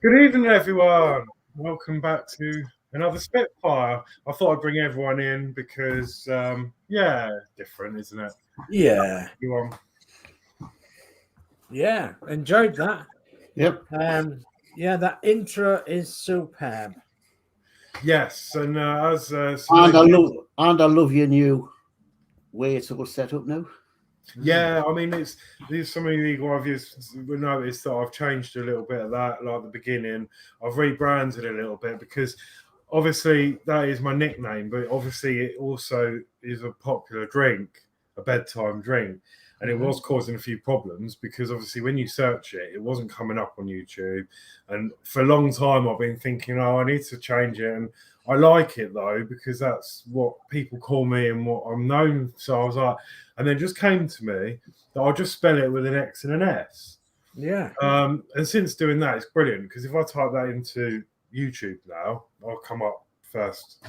Good evening, everyone. Welcome back to another Spitfire. I thought I'd bring everyone in because, different, isn't it? Yeah. Everyone. Yeah, enjoyed that. Yep. That intro is superb. Yes, and as And I love your new way it's all set up now. yeah, I mean, there's some of you Eagle reviews will notice that I've changed a little bit of that. Like the beginning, I've rebranded a little bit because obviously that is my nickname, but obviously it also is a popular drink, a bedtime drink. And it was causing a few problems because obviously when you search it, it wasn't coming up on YouTube. And for a long time, I've been thinking, I need to change it. And I like it though, because that's what people call me and what I'm known. So I was like, and then it just came to me that I'll just spell it with an X and an S. Yeah. And since doing that, it's brilliant because if I type that into YouTube now, I'll come up first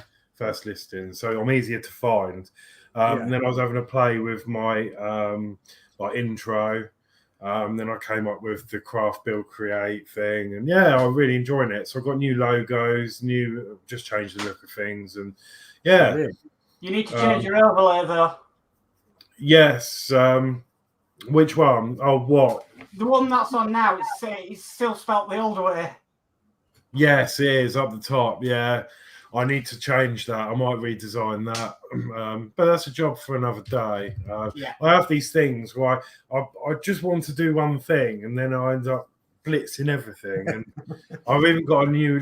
listing. So I'm easier to find. And then I was having a play with my intro. Then I came up with the craft, build, create thing, and I'm really enjoying it. So I've got new logos, just changed the look of things, and you need to change your overlay though. Yes. Which one? Oh, what? The one that's on now. It's still spelt the old way. Yes, it is up the top. Yeah. I need to change that. I might redesign that, but that's a job for another day. I have these things where I just want to do one thing, and then I end up blitzing everything. And I've even got a new.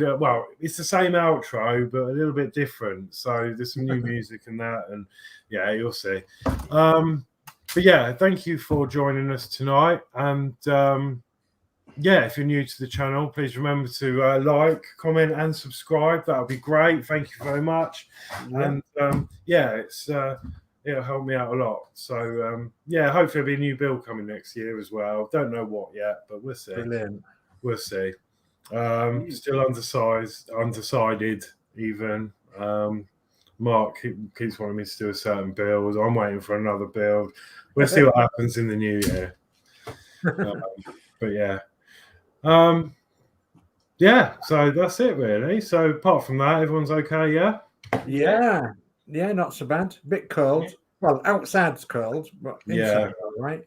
It's the same outro, but a little bit different. So there's some new music in that, and you'll see. But thank you for joining us tonight, and. If you're new to the channel, please remember to like, comment, and subscribe. That would be great. Thank you very much. And it'll help me out a lot. So hopefully there'll be a new build coming next year as well. Don't know what yet, but we'll see. Brilliant. We'll see. Still undecided even. Mark keeps wanting me to do a certain build. I'm waiting for another build. We'll see what happens in the new year. So that's it really. So apart from that, everyone's okay, yeah, not so bad. A bit cold. Well, outside's cold, but inside all right.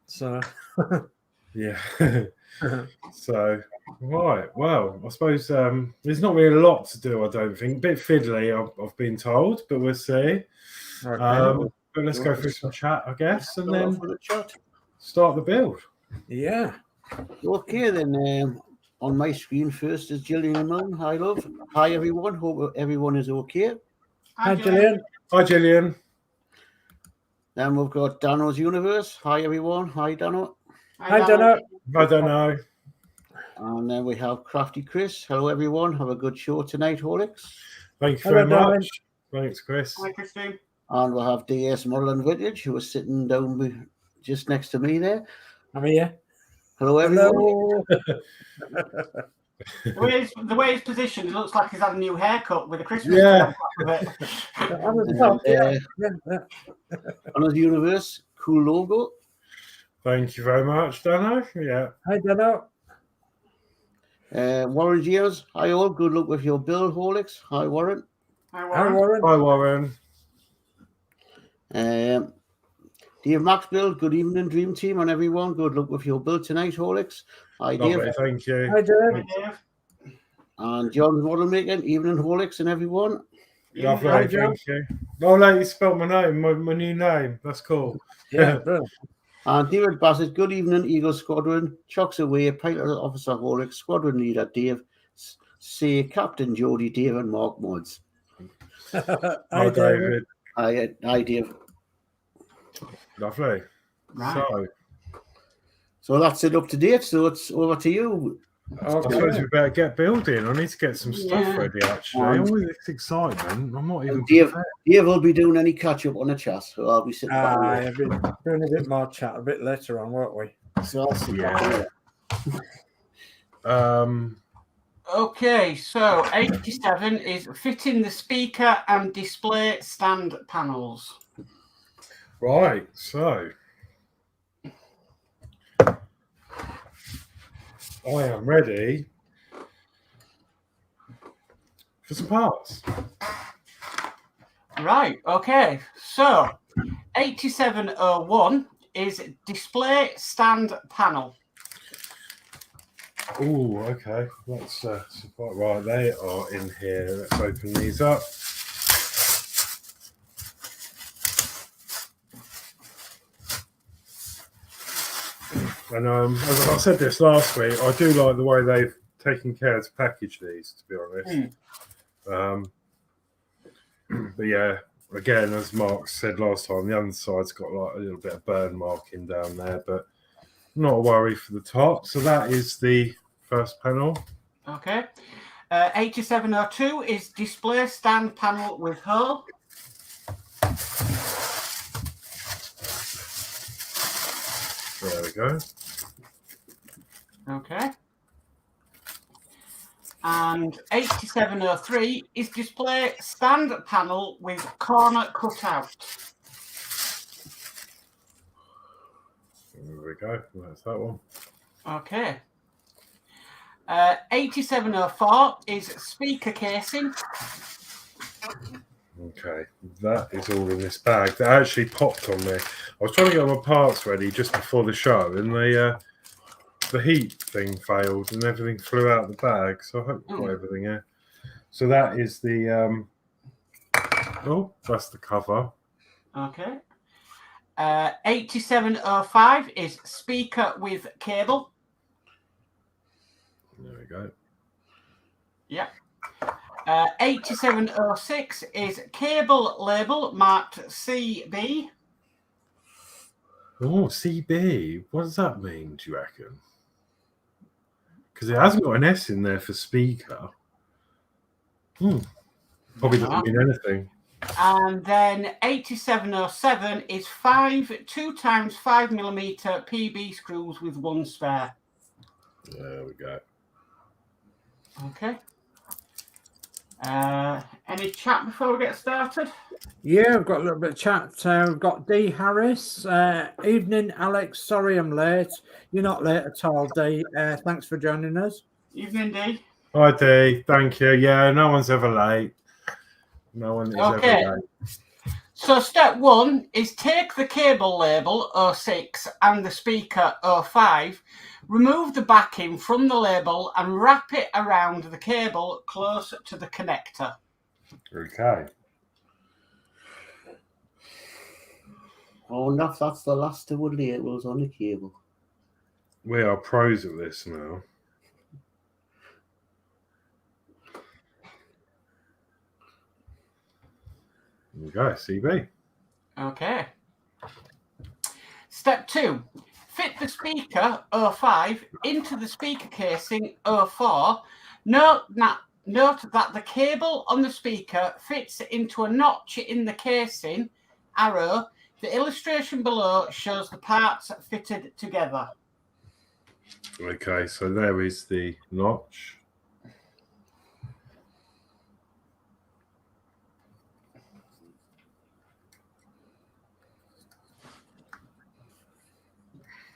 So So right, well, I suppose there's not really a lot to do, I don't think. A bit fiddly, I've been told, but we'll see. But let's go through some chat, I guess, and then start the build. Yeah. Okay, then on my screen first is Gillian and Mum. Hi, love. Hi, everyone. Hope everyone is okay. Hi, Gillian. Hi, Gillian. Then we've got Dano's Universe. Hi, everyone. Hi, Dano. Hi, Dano. I don't know. And then we have Crafty Chris. Hello, everyone. Have a good show tonight, Horlicks. Thank you very much. Thanks, Chris. Hi, Christine. And we'll have DS Model and Vintage, who is sitting down just next to me there. I'm here. Hello, everyone. The way it's positioned, it looks like he's had a new haircut with a Christmas tree on top of it. Dano's Universe, cool logo. Thank you very much, Dano. Yeah. Hi, Dano. Warren Gears. Hi, all. Good luck with your build, Horlicks. Hi, Warren. Hi, Warren. Hi, Warren. Dave Max build. Good evening, Dream Team, and everyone. Good luck with your build tonight, Horlicks. Hi, Dave. Lovely, thank you. Hi, Dave. And John's model making. Evening, Horlicks, and everyone. Lovely, thank you. Oh, you spelled my name, my new name. That's cool. Yeah. And David Bassett. Good evening, Eagle Squadron. Chucks away, Pilot Officer Horlicks, Squadron Leader Dave. Say Captain Geordie, Dave, and Mark Modz. Hi, David. Hi, Dave. Lovely. Right. So that's it up to date. So it's over to you. I suppose we better get building. I need to get some stuff ready, actually. All this excitement. I'm not even. Dave will be doing any catch up on the chat. So I'll be sitting back. I've been doing a bit more chat a bit later on, won't we? So I'll sit back. Okay, so 87 is fitting the speaker and display stand panels. Right, so I am ready for some parts. Right, okay. So 8701 is display stand panel. Oh, okay. That's quite right. They are in here. Let's open these up. And as I said this last week, I do like the way they've taken care to package these, to be honest. But yeah, again, as Mark said last time, the underside's got like a little bit of burn marking down there, but not a worry for the top. So that is the first panel. Okay. 8702 is display stand panel with hole. There we go. Okay. And 8703 is display stand panel with corner cut out. There we go. That's that one. Okay. 8704 is speaker casing. Okay, that is all in this bag. That actually popped on me. I was trying to get all my parts ready just before the show, and the heat thing failed, and everything flew out of the bag. So I hope I've got everything here. So that is the oh, that's the cover. Okay. 8705 is speaker with cable. There we go. Yeah. 8706 is cable label marked CB. Oh, CB. What does that mean, do you reckon? Because it hasn't got an S in there for speaker. Probably doesn't mean anything. And then 8707 is 2 times 5mm PB screws with one spare. There we go. Okay. Any chat before we get started? Yeah, we've got a little bit of chat. We've got D. Harris. Evening, Alex. Sorry I'm late. You're not late at all, D. Thanks for joining us. Evening, D. Hi, D. Thank you. Yeah, no one's ever late. No one is ever late. So step 1 is take the cable label 06 and the speaker 05, remove the backing from the label and wrap it around the cable close to the connector. Okay. I wonder if that's the last of the labels on the cable. We are pros at this now. There we go, CB. Okay. Step 2. Fit the speaker 05 into the speaker casing 04. Note that the cable on the speaker fits into a notch in the casing arrow. The illustration below shows the parts fitted together. Okay, so there is the notch.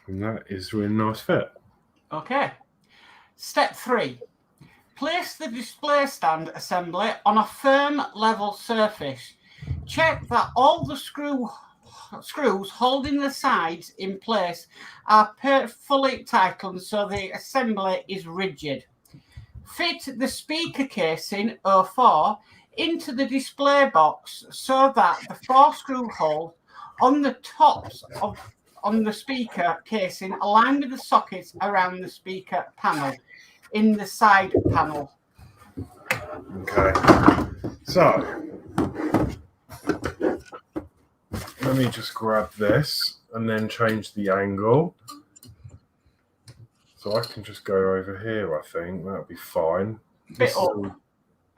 And that is a really nice fit. Okay. Step 3. Place the display stand assembly on a firm level surface. Check that all the screws holding the sides in place are fully tightened so the assembly is rigid. Fit the speaker casing 04 into the display box so that the 4 screw holes on the tops on the speaker casing align with the sockets around the speaker panel in the side panel. Okay, so let me just grab this and then change the angle. So I can just go over here, I think. That'll be fine. A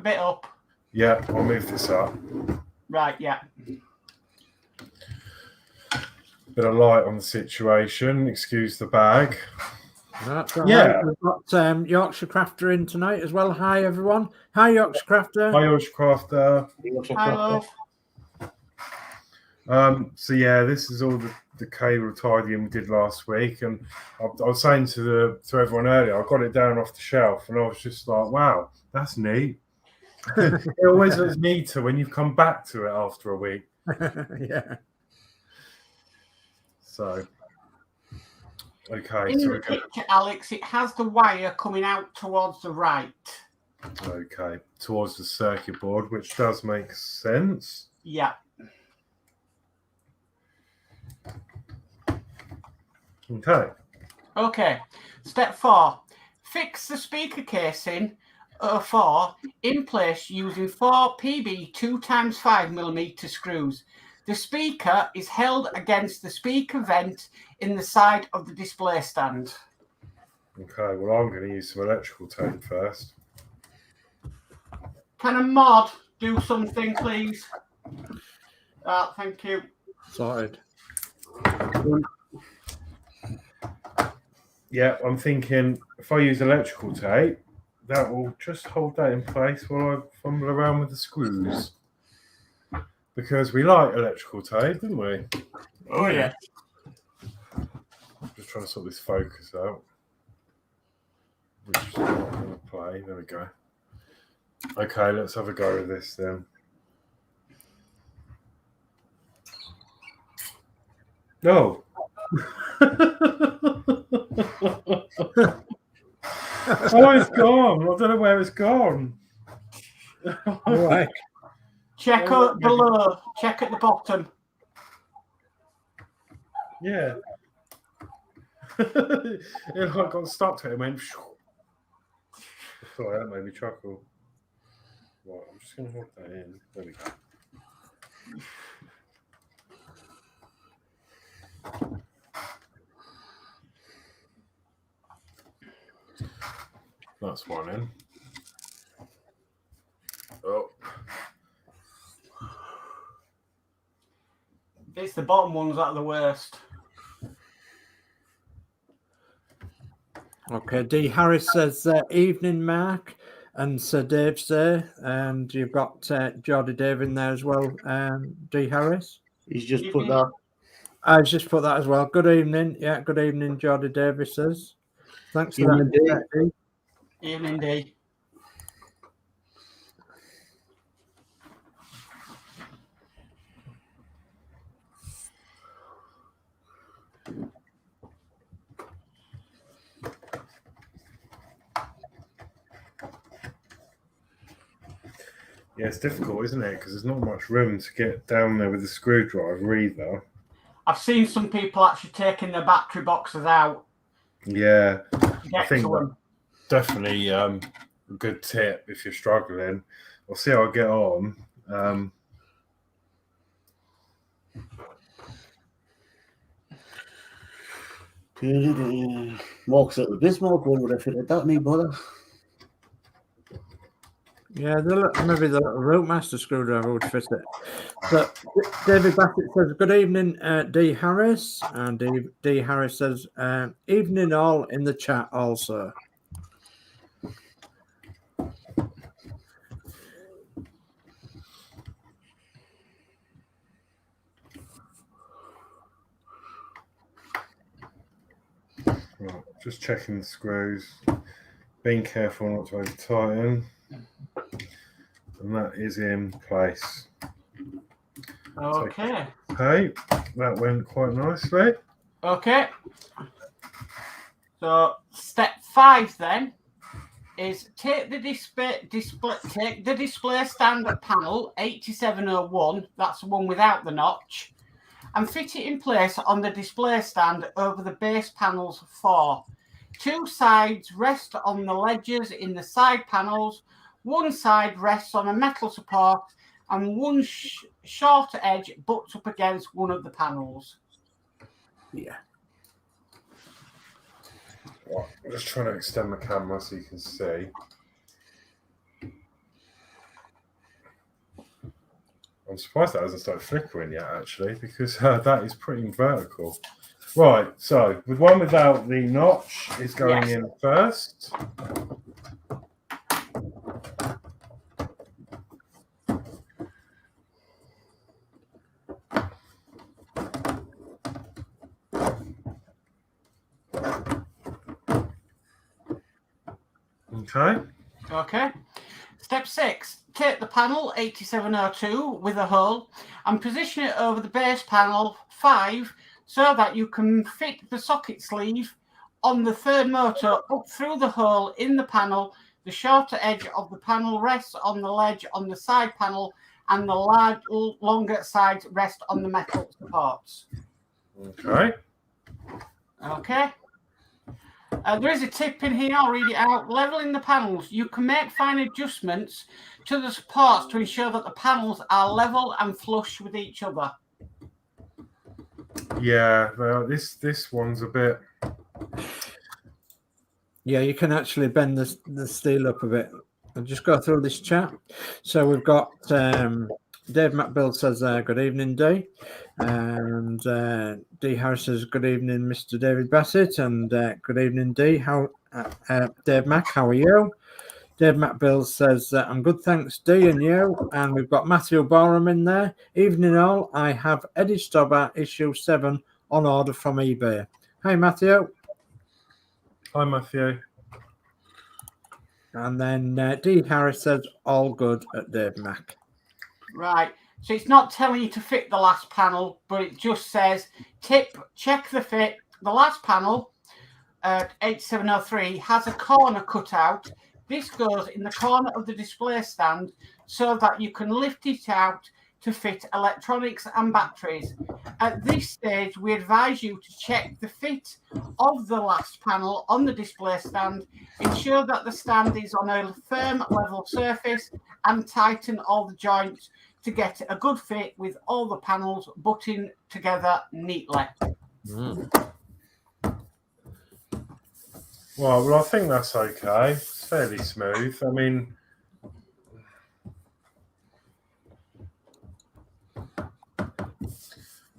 bit up. Yeah, I'll move this up. Right, yeah. Bit of light on the situation. Excuse the bag. That's all Yeah. right. We've got Yorkshire Crafter in tonight as well. Hi, everyone. Hi, Yorkshire Crafter. Hi, Yorkshire Crafter. Hi, love. So yeah, this is all the cable tidying we did last week, and I was saying to everyone earlier, I got it down off the shelf, and I was just like, wow, that's neat. It always looks neater when you've come back to it after a week. Yeah. So, okay. In So the picture, Alex, it has the wire coming out towards the right. okay, towards the circuit board, which does make sense. Yeah. Okay. Okay. Step 4. Fix the speaker casing 4 in place using 4 PB 2x5mm screws. The speaker is held against the speaker vent in the side of the display stand. Okay, well, I'm going to use some electrical tape first. Can a mod do something, please? Thank you. Sorted. Yeah, I'm thinking if I use electrical tape, that will just hold that in place while I fumble around with the screws. Because we like electrical tape, didn't we? Oh, yeah. Just trying to sort this focus out. Which is not going to play. There we go. Okay, let's have a go with this then. No. Oh, it's gone. I don't know where it's gone. Right. Check up below. Check at the bottom. Yeah. It got stuck to it and went. Sorry, that made me chuckle. Right, I'm just going to hold that in. There we go. That's one in. Oh. It's the bottom ones that are the worst. Okay, D. Harris says, evening, Mark, and Sir Dave's there, and you've got Geordie Dave in there as well, D. Harris. He's just put that. I've just put that as well. Good evening. Yeah, good evening, Geordie Davis says. Thanks for Evening, that. D. Evening, D. Yeah, it's difficult, isn't it? Because there's not much room to get down there with the screwdriver either. I've seen some people actually taking their battery boxes out. Yeah, I think to them. definitely a good tip if you're struggling. We'll see how I get on. Mark's at the Bismarck one would have fitted that, me brother. Yeah, maybe the Routemaster screwdriver would fit it. But David Bassett says, good evening, D. Harris. And D. Harris says, evening all in the chat also. Right, just checking the screws. Being careful not to over tighten. And that is in place. Okay. Okay, that went quite nicely. Okay. So step 5 then is take the display stand panel 8701. That's the one without the notch, and fit it in place on the display stand over the base panels 4. 2 sides rest on the ledgers in the side panels. 1 side rests on a metal support, and 1 short edge butts up against one of the panels. Yeah. Right, I'm just trying to extend the camera so you can see. I'm surprised that hasn't started flickering yet, actually, because that is pretty vertical. Right, so with one without the notch is going in first. Okay. Okay. Step 6. take the panel 8702 with a hole and position it over the base panel 5 so that you can fit the socket sleeve on the third motor up through the hole in the panel. The shorter edge of the panel rests on the ledge on the side panel, and the longer sides rest on the metal supports. Okay. Okay. There is a tip in here, I'll read it out. Leveling the panels. You can make fine adjustments to the supports to ensure that the panels are level and flush with each other. Yeah, well, this one's a bit... Yeah, you can actually bend the steel up a bit. I'll just go through this chat. So we've got Dave McBill says, good evening, Dee. And Dee Harris says, good evening, Mr. David Bassett. And good evening, Dee. Dave Mack, how are you? Dave McBill says, I'm good, thanks, Dee, and you. And we've got Matthew Barham in there. Evening all, I have Eddie Stobber issue 7 on order from eBay. Hi, Matthew. Hi, Matthew. And then Dee Harris says, all good at Dave Mack. Right. So it's not telling you to fit the last panel, but it just says, tip, check the fit. The last panel, 8703, has a corner cut out. This goes in the corner of the display stand so that you can lift it out to fit electronics and batteries. At this stage, we advise you to check the fit of the last panel on the display stand, ensure that the stand is on a firm level surface, and tighten all the joints to get a good fit with all the panels butting together neatly. Well, I think that's okay. It's fairly smooth. I mean,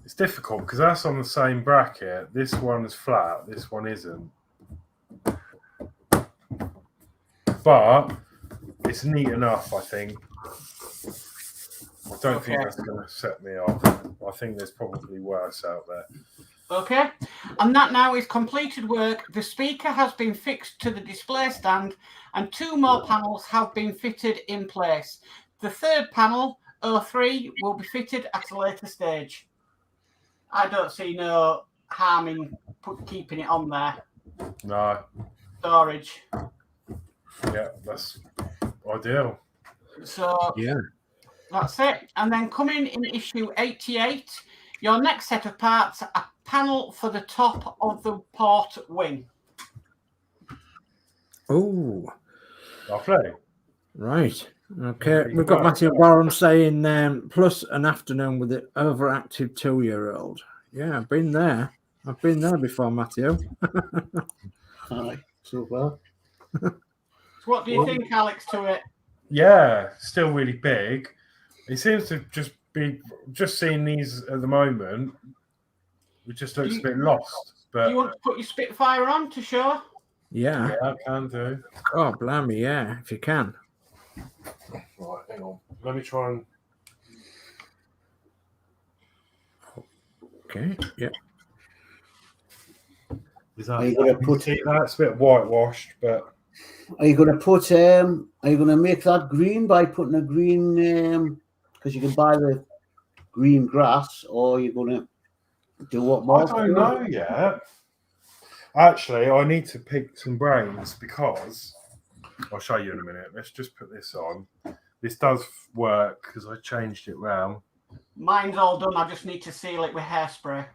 it's difficult because that's on the same bracket. This one's flat, this one isn't. But it's neat enough, I think. I don't think that's going to set me off. I think there's probably worse out there. Okay, and that now is completed work. The speaker has been fixed to the display stand and 2 more panels have been fitted in place. The third panel, 03, will be fitted at a later stage. I don't see no harm in keeping it on there. No. Storage. Yeah, that's ideal. So, yeah, that's it. And then coming in issue 88, your next set of parts, a panel for the top of the port wing. Oh, lovely. Right. Okay. We've got Matthew Barham saying plus an afternoon with an overactive 2-year-old. Yeah, I've been there. I've been there before, Matthew. Aye, so far. So what do you think, Alex, to it? Yeah, still really big. It seems to just seeing these at the moment, it just looks a bit lost. But do you want to put your Spitfire on to show? Yeah. Yeah, I can do. Oh, blimey, yeah, if you can. Right, hang on. Let me try and... Okay, yeah. Is that... Are you going to put it? That's a bit whitewashed, but... Are you going to put? Are you going to make that green by putting a green? Because you can buy the green grass, or are you going to do what more? I don't know yet. Actually, I need to pick some brains because I'll show you in a minute. Let's just put this on. This does work because I changed it round. Mine's all done. I just need to seal it with hairspray.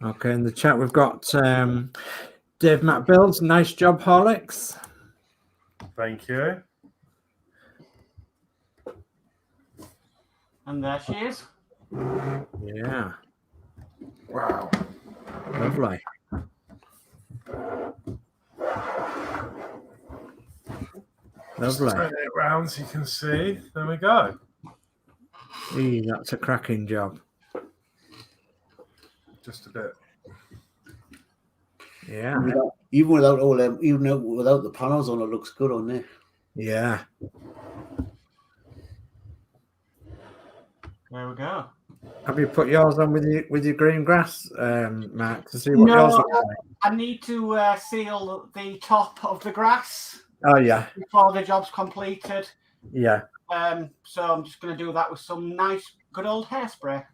Okay, in the chat we've got Dave McBills. Nice job, Horlicks. Thank you. And there she is. Yeah. Wow. Lovely. Just Lovely. turn it around so you can see. There we go. Eee, that's a cracking job. Just a bit. Yeah. Even without all them, even without the panels on, it looks good on there. Yeah. There we go. Have you put yours on with your green grass, Mark, to see what yours looks like? I need to seal the top of the grass. Oh yeah, before the job's completed. Yeah. So I'm just going to do that with some nice, good old hairspray.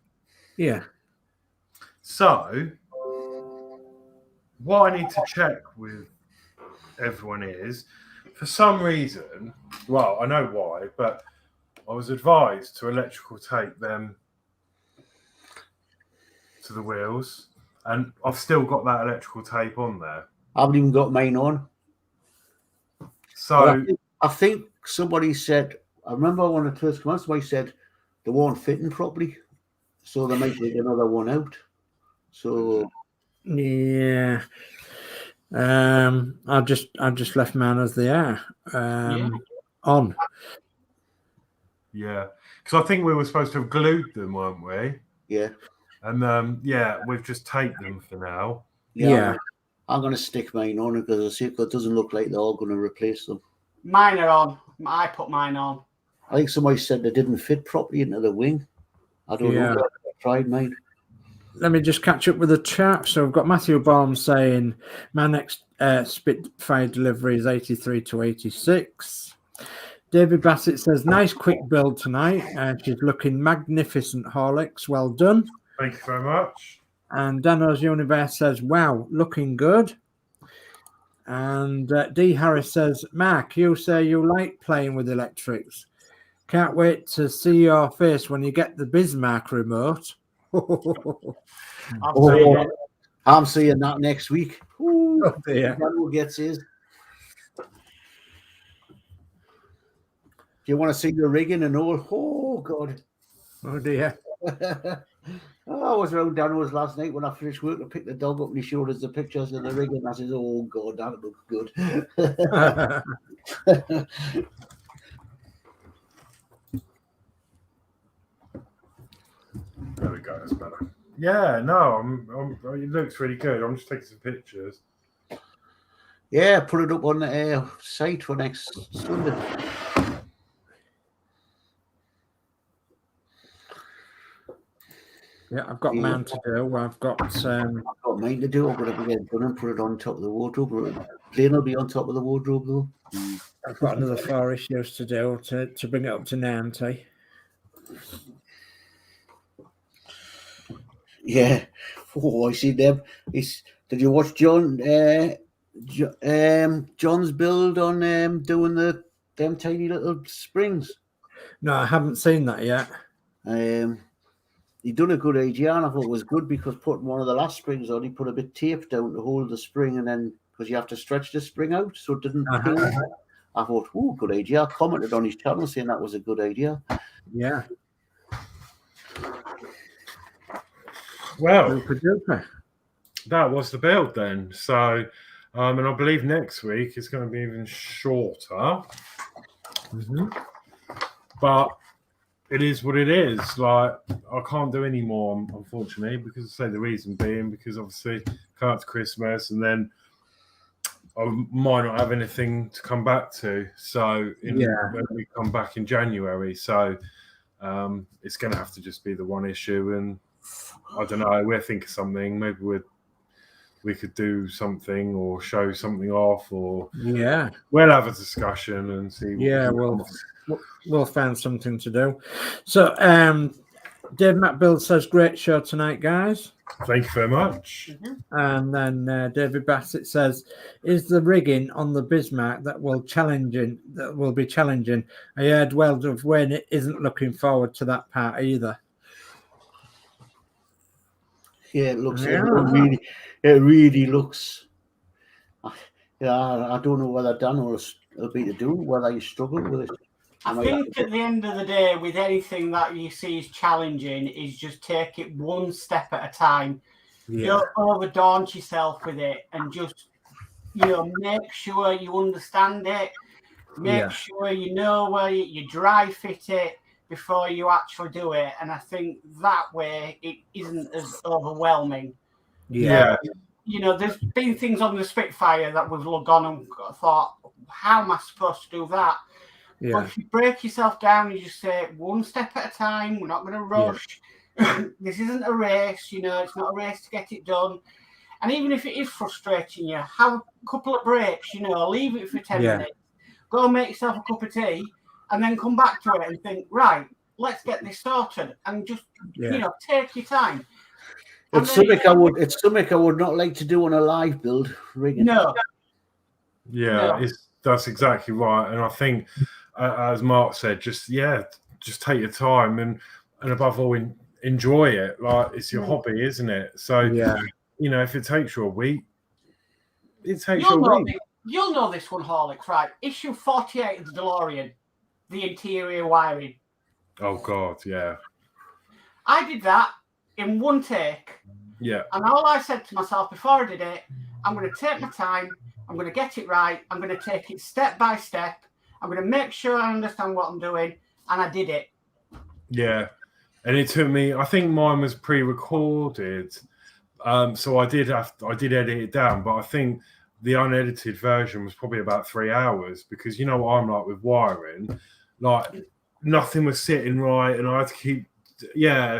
Yeah. So, what I need to check with everyone is, for some reason, well, I know why, but I was advised to electrical tape them to the wheels, and I've still got that electrical tape on there. I haven't even got mine on. So I think somebody said, I remember when it first came out, somebody said they weren't fitting properly, so they might take another one out. So yeah, I've just left mine as they are on. Yeah, because I think we were supposed to have glued them, weren't we? Yeah. And yeah, we've just taped them for now. Yeah. I'm going to stick mine on because I see it doesn't look like they're all going to replace them. Mine are on. I put mine on. I think somebody said they didn't fit properly into the wing. I don't know. I tried mine. Let me just catch up with the chat. So we've got Matthew Baum saying my next Spitfire delivery is 83 to 86. David Bassett says, nice quick build tonight. She's looking magnificent, Horlicks. Well done. Thank you very much. And Dano's Universe says, wow, looking good. And D. Harris says, Mark, you say you like playing with electrics. Can't wait to see your face when you get the Bismarck remote. I'm seeing that next week. Ooh, oh dear. Daniel gets his. Do you want to see the rigging and all? Oh, God. Oh, dear. I was around Daniel's last night when I finished work to pick the dog up and he showed us the pictures of the rigging. I said, oh, God, that looks good. There we go. That's better. Yeah, no, it looks really good. I'm just taking some pictures. Yeah, put it up on the site for next Sunday. Yeah, I've got mine to do. I've got mine to do. I'm going to get done and put it on top of the wardrobe. Plane will be on top of the wardrobe, though. I've got another 4 issues to do to bring it up to 90. Yeah. Oh, I see them. Did you watch John's build on doing them tiny little springs? No, I haven't seen that yet. He done a good AGR, and I thought it was good because putting one of the last springs on, he put a bit of tape down to hold the spring, and then because you have to stretch the spring out so it didn't. I thought, oh, good idea. I commented on his channel saying that was a good idea. Yeah. Well, that was the build then. So, and I believe next week is going to be even shorter. But it is what it is. Like, I can't do any more, unfortunately, because I say the reason being because obviously come up to Christmas and then I might not have anything to come back to. So when we come back in January, so it's going to have to just be the one issue. And I don't know. We'll think of something. Maybe we could do something or show something off, or we'll have a discussion and see. We'll find something to do. So, Dave Matt Bill says, great show tonight, guys. Thank you very much. And then David Bassett says, is the rigging on the Bismarck that will be challenging? I heard Weld of Wayne isn't looking forward to that part either. Yeah, it looks it really looks. Yeah, I don't know whether Dan will be to do whether you struggle with it. I think at the end of the day, with anything that you see is challenging, is just take it one step at a time. Don't overdaunt yourself with it, and just make sure you understand it. Make sure you know where you dry fit it before you actually do it. And I think that way it isn't as overwhelming. Yeah. There's been things on the Spitfire that we've looked on and thought, how am I supposed to do that? Yeah. But if you break yourself down, you just say one step at a time. We're not going to rush. this isn't a race, you know, it's not a race to get it done. And even if it is frustrating you, have a couple of breaks, you know, leave it for 10 minutes, go and make yourself a cup of tea, and then come back to it and think, right, let's get this sorted, and just, you know, take your time. It's something I would not like to do on a live build. Rigging. No. Yeah, that's exactly right. And I think, as Mark said, just take your time and above all, enjoy it. Like, it's your hobby, isn't it? So, you know, if it takes you a week, it takes you a week. You'll know this one, Horlicks, right? Issue 48 of the DeLorean, the interior wiring. Oh, God, yeah. I did that in one take. Yeah. And all I said to myself before I did it, I'm going to take my time. I'm going to get it right. I'm going to take it step by step. I'm going to make sure I understand what I'm doing. And I did it. Yeah. And it took me, I think mine was pre-recorded. So I did edit it down, but I think the unedited version was probably about 3 hours, because you know what I'm like with wiring, like nothing was sitting right, and I had to keep,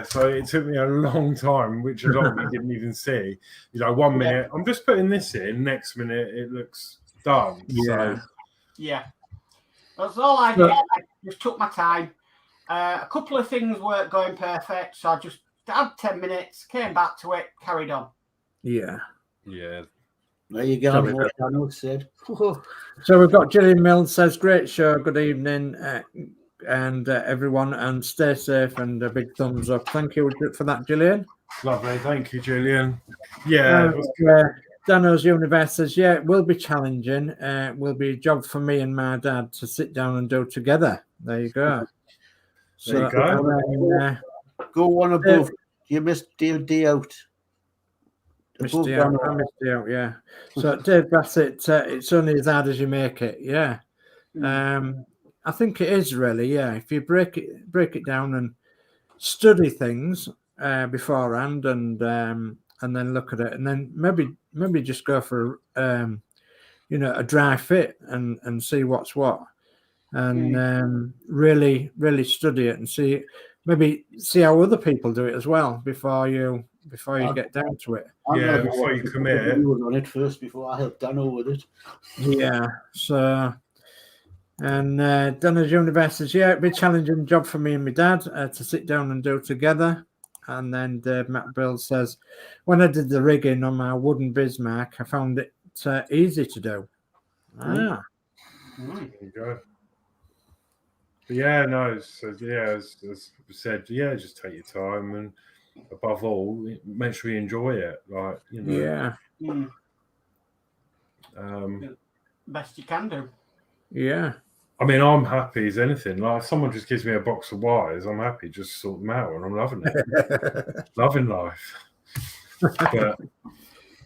so it took me a long time, which a lot of me didn't even see. You know, 1 minute I'm just putting this in, next minute it looks done. That's all I did. I just took my time. A couple of things weren't going perfect, so I just had 10 minutes, came back to it, carried on. Yeah. There you go. What Daniel said. So we've got Gillian Mills says, great show, good evening, and everyone, and stay safe, and a big thumbs up. Thank you for that, Gillian. Lovely, thank you, Gillian. Yeah. Dano's Universe says, it will be challenging. It will be a job for me and my dad to sit down and do together. There you go. There you go. Go one above. You missed D out. I missed you out, yeah. So Dave Bassett, it's only as hard as you make it, I think it is really, if you break it down and study things beforehand, and then look at it, and then maybe just go for a dry fit and see what's what, and really study it and see how other people do it as well before you get down to it. Before you commit. On it first before I help Dano with it. Yeah. So, and Dano's Universe says, it'd be a challenging job for me and my dad to sit down and do together. And then Dave Bill says, when I did the rigging on my wooden Bismarck, I found it easy to do. There you go. Yeah, no. So as said, just take your time, and above all, make sure you enjoy it. Like, you know. Best you can do. Yeah. I mean, I'm happy as anything. Like, if someone just gives me a box of wires, I'm happy just to sort them out, and I'm loving it. Loving life. But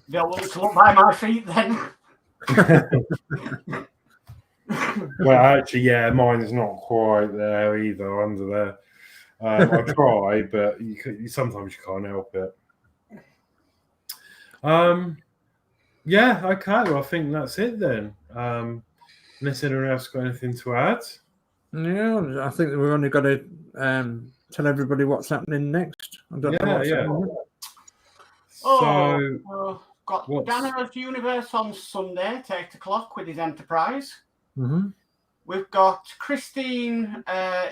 they'll want to look by my feet then. Well, actually, mine is not quite there either, under there. I try, but sometimes you can't help it. Okay. Well, I think that's it then. Unless anyone else got anything to add? No, I think we've only got to tell everybody what's happening next. I don't know what's happening. So, got Dano's Universe on Sunday at 8 o'clock with his Enterprise. Mm-hmm. We've got Christine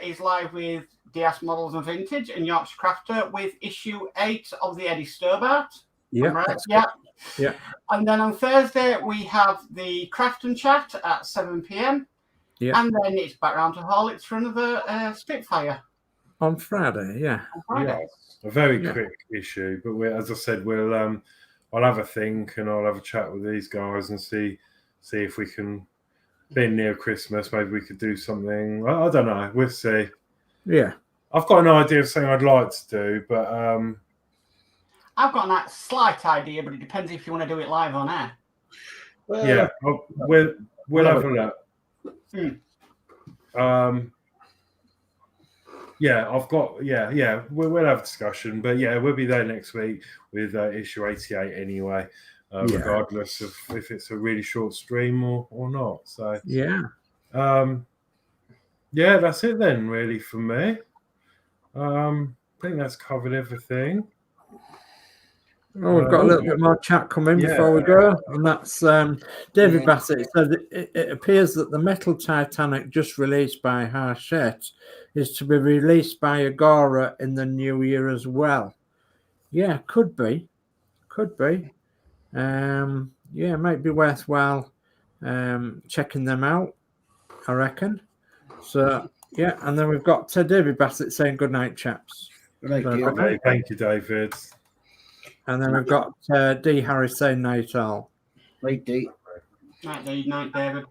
is live with DS Models and Vintage and Yorkshire Crafter with issue 8 of the Eddie Stobart. Yeah. Right? Yeah. And then on Thursday we have the Craft and Chat at 7 p.m. Yeah. And then it's back round to Horlicks for another Spitfire. On Friday, Yeah. A very quick issue, but as I said, I'll have a think, and I'll have a chat with these guys and see if we can, being near Christmas, maybe we could do something. I don't know. We'll see. Yeah. I've got an idea of something I'd like to do, but I've got a slight idea, but it depends if you want to do it live on air. Well, we'll have a look. We'll have a discussion, but we'll be there next week with issue 88 anyway, regardless of if it's a really short stream or not. So that's it then, really, for me. think that's covered everything. Oh, we've got a little bit more chat coming before we go, and that's David Bassett says it appears that the metal Titanic just released by Hachette is to be released by Agora in the new year as well. Yeah, could be. Yeah, it might be worthwhile checking them out, I reckon. So yeah, and then we've got David Bassett saying good night, chaps. Good night, Okay, thank you, David. And then we've got D. Harris saying night all. Night, D. Night, D. Night, David.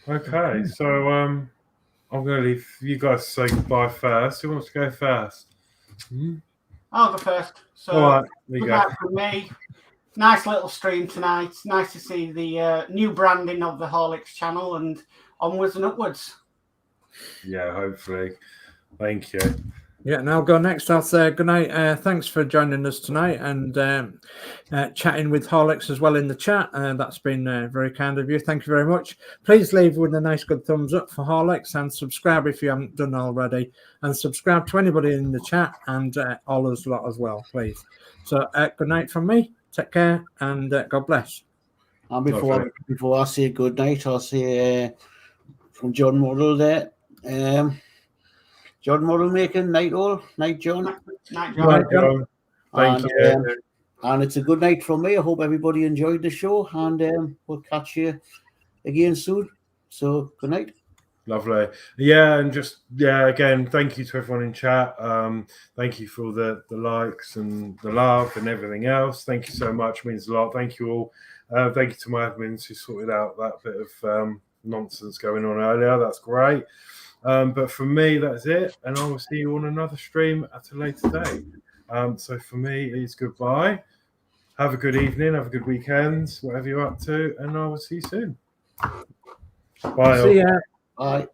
Okay, so I'm going to leave you guys to say goodbye first. Who wants to go first? I'll go first. So, all right, there you good go. night from me. Nice little stream tonight. Nice to see the new branding of the Horlicks channel and onwards and upwards. Yeah, hopefully. Thank you. Yeah, and I'll go next. I'll say good night. Thanks for joining us tonight and chatting with Horlicks as well in the chat. That's been very kind of you. Thank you very much. Please leave with a nice good thumbs up for Horlicks and subscribe if you haven't done already. And subscribe to anybody in the chat and all us lot as well, please. So good night from me. Take care and God bless. And before I say good night, I'll say from John Model there. John Model making night all. Night, John. Night, John. Right, John. Thank you. And it's a good night from me. I hope everybody enjoyed the show, and we'll catch you again soon. So good night. Lovely. Yeah, and just again, thank you to everyone in chat. Thank you for all the likes and the love and everything else. Thank you so much. It means a lot. Thank you all. Thank you to my admins who sorted out that bit of nonsense going on earlier. That's great. But for me, that's it. And I will see you on another stream at a later date. So for me, it's goodbye. Have a good evening. Have a good weekend, whatever you're up to. And I will see you soon. Bye. See ya. Bye.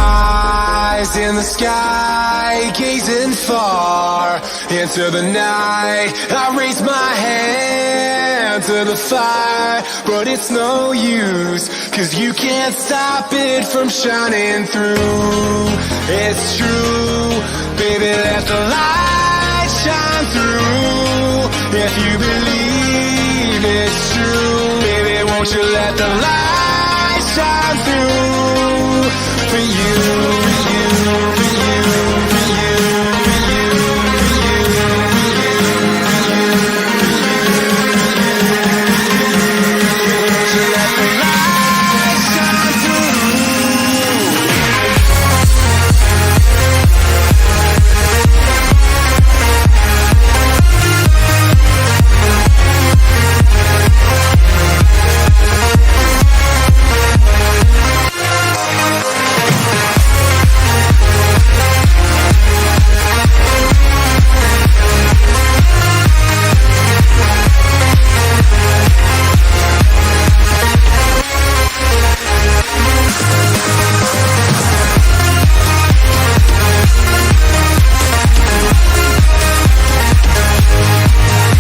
Eyes in the sky, gazing far into the night. I raise my hand to the fire, but it's no use, 'cause you can't stop it from shining through. It's true, baby, let the light shine through. If you believe it's true, baby, won't you let the light shine through for you?